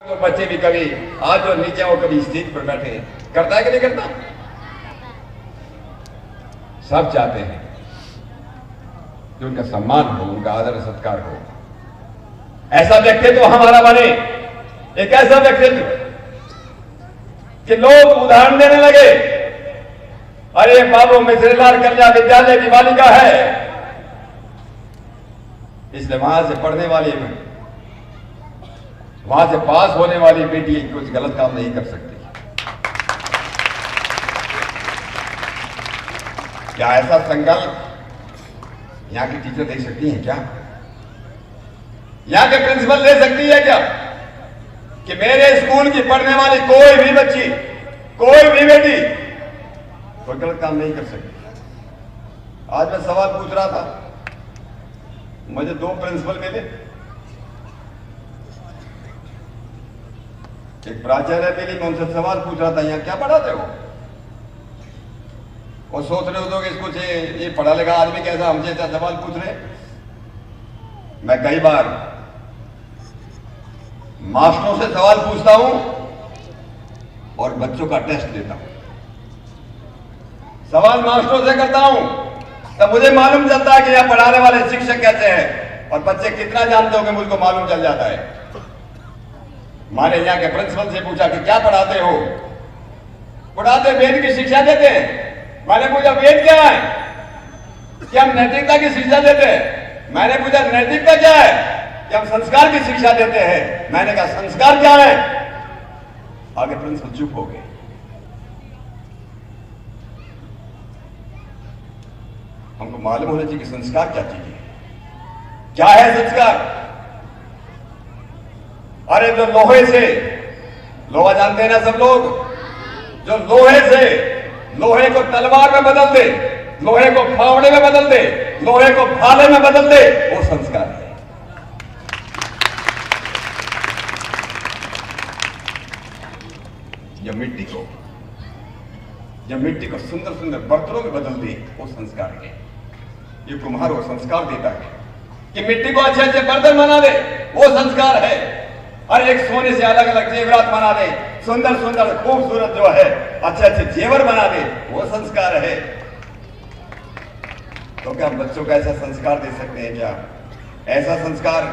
तो बच्चे भी कभी आज जो नीचे वो कभी स्टेज पर बैठे करता है कि नहीं करता? सब चाहते हैं कि उनका सम्मान हो, उनका आदर सत्कार हो। ऐसा व्यक्तित्व हमारा बने, एक ऐसा व्यक्तित्व कि लोग उदाहरण देने लगे, अरे बाबू मिश्रीलाल कन्या विद्यालय की बालिका है, इसलिए वहां से पढ़ने वाली वहां से पास होने वाली बेटी कुछ गलत काम नहीं कर सकती। क्या ऐसा संकल्प यहां की टीचर दे सकती हैं? क्या यहां के प्रिंसिपल दे सकती है क्या कि मेरे स्कूल की पढ़ने वाली कोई भी बच्ची, कोई भी बेटी कोई गलत काम नहीं कर सकती? आज मैं सवाल पूछ रहा था, मुझे 2 प्रिंसिपल मिले, एक प्राचार्य मिली, मैं उनसे सवाल पूछ रहा था, यहाँ क्या पढ़ाते हो? वो सोच रहे हो कि इसको ये पढ़ा लिखा आदमी कैसा हमसे ऐसा सवाल पूछ रहे। मैं कई बार मास्टरों से सवाल पूछता हूं और बच्चों का टेस्ट देता हूं। सवाल मास्टरों से करता हूं तब मुझे मालूम चलता है कि यहां पढ़ाने वाले शिक्षक कैसे हैं, और बच्चे कितना जानते होंगे मुझको मालूम चल जाता है। माने यहाँ के प्रिंसिपल से पूछा कि क्या पढ़ाते हो? पढ़ाते वेद की शिक्षा देते हैं। मैंने पूछा वेद क्या है? कि हम नैतिकता की शिक्षा देते हैं। मैंने पूछा नैतिकता क्या है? कि हम संस्कार की शिक्षा देते हैं। मैंने कहा संस्कार क्या है? आगे प्रिंसिपल चुप हो गए। हमको मालूम होना चाहिए कि संस्कार क्या चीज है, क्या है संस्कार। अरे जो लोहे से, लोहा जानते हैं ना सब लोग, जो लोहे से लोहे को तलवार में बदल दे, लोहे को फावड़े में बदल दे, लोहे को भाले में बदल दे, वो संस्कार है। जब मिट्टी को सुंदर सुंदर बर्तनों में बदल दे, वो संस्कार है। ये कुम्हार वो संस्कार देता है कि मिट्टी को अच्छे अच्छे बर्तन बना दे, वो संस्कार है। और एक सोने से अलग अलग जेवरात बना दे, सुंदर सुंदर खूबसूरत जो है अच्छे अच्छे जेवर बना दे, वो संस्कार है। तो क्या हम बच्चों को ऐसा संस्कार दे सकते हैं? क्या ऐसा संस्कार?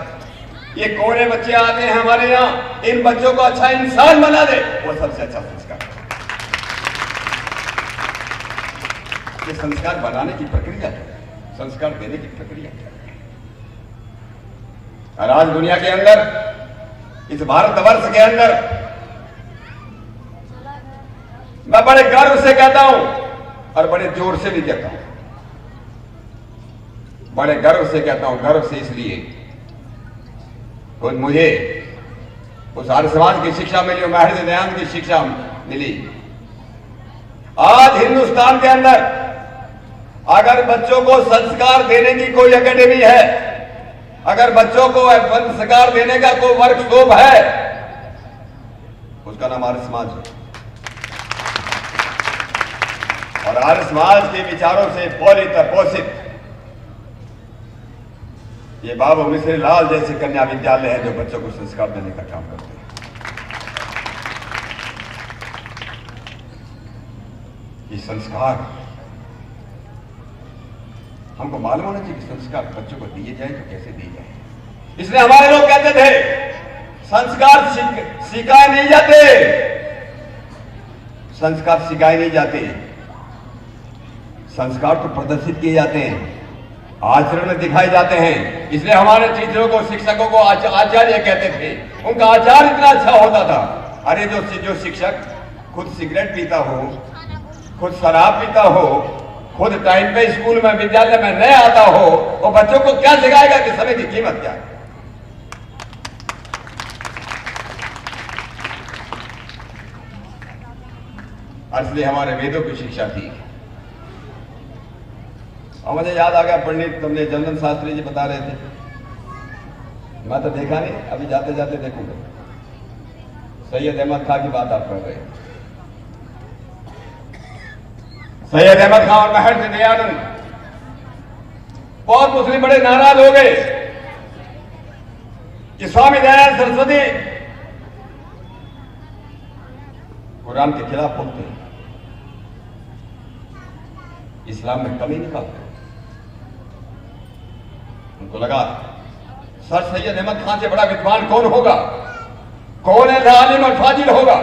ये कोरे बच्चे आते हैं हमारे यहाँ, इन बच्चों को अच्छा इंसान बना दे, वो सबसे अच्छा संस्कार है। ये संस्कार बनाने की प्रक्रिया क्या है? संस्कार देने की प्रक्रिया क्या है? और आज दुनिया के अंदर, इस भारतवर्ष के अंदर, मैं बड़े गर्व से कहता हूं और बड़े जोर से भी कहता हूं, बड़े गर्व से कहता हूं। गर्व से इसलिए तो मुझे उस आर्य समाज की शिक्षा मिली, महर्षि दयानंद की शिक्षा मिली। आज हिंदुस्तान के अंदर अगर बच्चों को संस्कार देने की कोई एकेडमी है, अगर बच्चों को संस्कार देने का कोई वर्कशॉप है, उसका नाम आर्य समाज है। और आर्य समाज के विचारों से पोषित पोषित ये बाबू मिश्रीलाल जैसे कन्या विद्यालय है जो बच्चों को संस्कार देने का काम करते हैं। ये संस्कार हमको मालूम होना चाहिए कि संस्कार बच्चों को दिए जाए तो कैसे दिए जाए। इसलिए हमारे लोग कहते थे संस्कार सिखाए नहीं जाते, संस्कार सिखाए नहीं जाते, संस्कार तो प्रदर्शित किए जाते हैं, आचरण में दिखाए जाते हैं। इसलिए हमारे टीचरों को, शिक्षकों को आचार्य कहते थे। उनका आचार इतना अच्छा होता था। अरे जो शिक्षक खुद सिगरेट पीता हो, खुद शराब पीता हो, खुद टाइम पे स्कूल में विद्यालय में नहीं आता हो, वो बच्चों को क्या सिखाएगा कि समय की कीमत क्या है? इसलिए हमारे वेदों की शिक्षा थी। और मुझे याद आ गया, पंडित तुमने चंदन शास्त्री जी बता रहे थे, मैं तो देखा नहीं, अभी जाते जाते देखूंगा। सैयद अहमद खां की बात आप कर रहे हैं। सैयद अहमद खां और महर्षि दयानंद बहुत मुस्लिम बड़े नाराज हो गए कि स्वामी दयानंद सरस्वती कुरान के खिलाफ बोलते हैं, इस्लाम में कमी निकालते हैं। उनको लगा सर सैयद अहमद खान से बड़ा विद्वान कौन होगा, कौन ऐसा आलिम और फाजिल होगा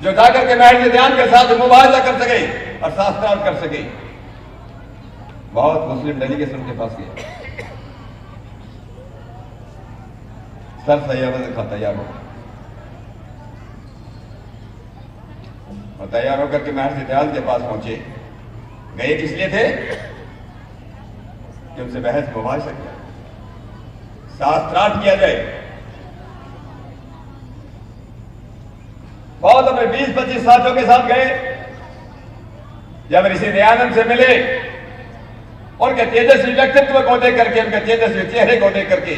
जो जाकर के महज ध्यान के साथ मुबाहिजा कर सके और शास्त्रार्थ कर सके। बहुत मुस्लिम डेलीगेशन के पास गए, सर सैयद अहमद खान तैयार हो और तैयार होकर के महज ध्यान के पास पहुंचे। गए किस लिए थे कि उनसे बहस मुबाहिजा किया, शास्त्रार्थ किया जाए। बहुत अपने 20-25 साथियों के साथ गए। जब ऋषि दयानंद से मिले, उनके तेजस्वी व्यक्तित्व को देख करके, उनके तेजस्वी चेहरे को देख करके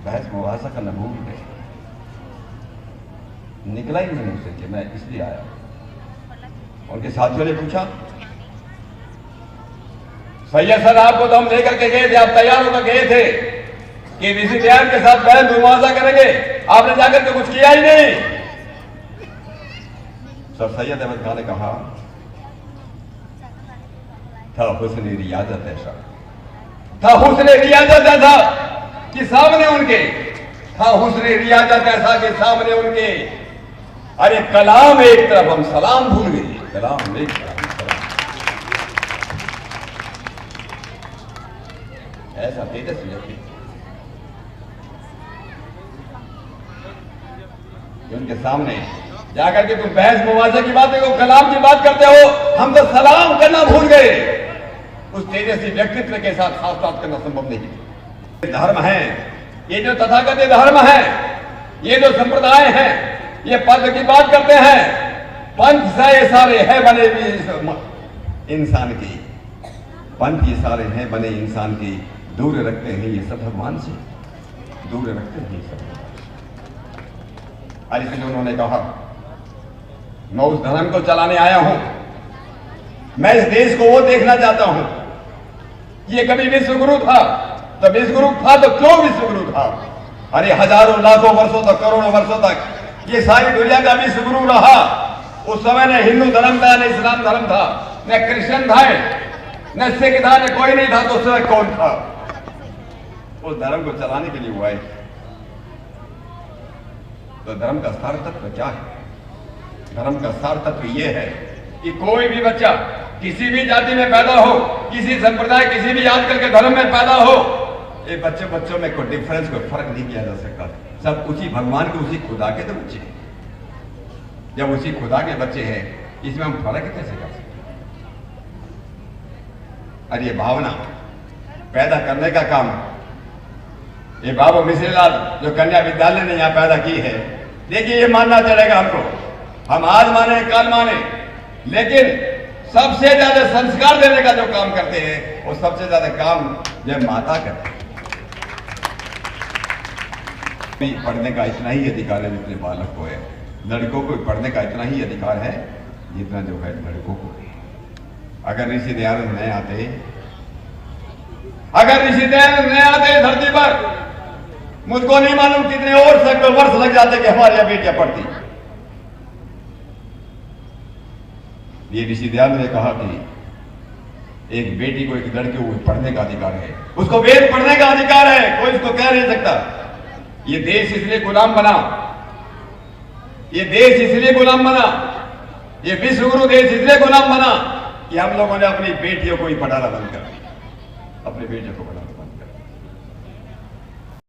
बहस मुबाहिजा करना भूल गए। निकला ही नहीं मुझसे कि मैं इसलिए आया। उनके साथियों ने पूछा, सैयद सर आपको तो हम लेकर के गए थे, आप तैयार होकर गए थे कि ऋषि दयानंद के साथ बहस मुबाहिजा करेंगे, आपने जाकर के कुछ किया ही नहीं। सर सैयद अहमद खान ने कहा था हुस्न रियाजत ऐसा, था हुस्न रियाजत ऐसा कि सामने उनके, था हुस्न रियाजत ऐसा कि सामने उनके, अरे कलाम एक तरफ हम सलाम भूल गए, कलाम एक तरफ सलाम। ऐसा तेजस्वी व्यक्ति उनके सामने जाकर के तुम बहस मुबाहिजा की बातें को कलाम की बात करते हो, हम तो सलाम करना भूल गए। उस तेजस्वी व्यक्तित्व के साथ साथ करना संभव नहीं। धर्म है ये जो तथाकथित धर्म है, ये जो संप्रदाय है, ये पंथ की बात करते हैं। पंथ से सारे है बने इंसान की, पंथ ये सारे हैं बने इंसान की, दूर रखते हैं ये सब भगवान से, दूर रखते हैं ये सब। और इसलिए उन्होंने कहा मैं उस धर्म को चलाने आया हूं, मैं इस देश को वो देखना चाहता हूं। ये कभी विश्वगुरु था तो विश्वगुरु था तो क्यों विश्वगुरु था? अरे हजारों लाखों वर्षों तक, करोड़ों वर्षों तक ये सारी दुनिया का विश्वगुरु रहा। उस समय न हिंदू धर्म था, न इस्लाम धर्म था, न क्रिश्चियन था, न सिख था, न कोई नहीं था। तो उस समय कौन था? उस धर्म को चलाने के लिए हुआ है। तो धर्म का सार तत्व क्या है? धर्म का सार तत्व यह है कि कोई भी बच्चा किसी भी जाति में पैदा हो, किसी संप्रदाय, किसी भी आजकल के धर्म में पैदा हो, ये बच्चों में कोई डिफरेंस, कोई फर्क नहीं किया जा सकता। सब उसी भगवान के, उसी खुदा के तो बच्चे हैं। जब उसी खुदा के बच्चे हैं, इसमें हम फर्क कैसे कर सकते? और ये भावना पैदा करने का काम ये बाबू मिश्रीलाल जो कन्या विद्यालय ने यहां पैदा की है, देखिए ये मानना चलेगा हमको, हम आज माने कल माने, लेकिन सबसे ज्यादा संस्कार देने का जो काम करते हैं वो सबसे ज्यादा काम जो माता करते हैं। पढ़ने का इतना ही अधिकार है जितने बालक को है, लड़कों को पढ़ने का इतना ही अधिकार है जितना जो है लड़कों को है। अगर ऋषि दयानंद नहीं आते, अगर ऋषि दयानंद नहीं आते धरती पर, मुझको नहीं मालूम कितने और सैकड़ों वर्ष लग जाते कि हमारी बेटियां पढ़ती। ये ऋषि दयानंद ने कहा कि एक बेटी को, एक लड़के को पढ़ने का अधिकार है, उसको वेद पढ़ने का अधिकार है, कोई इसको कह नहीं सकता। ये देश इसलिए गुलाम बना, ये देश इसलिए गुलाम बना, ये विश्वगुरु देश इसलिए गुलाम बना कि हम लोगों ने अपनी बेटियों को ही पढ़ाना बंद कर दिया, अपनी बेटियों को पढ़ाना।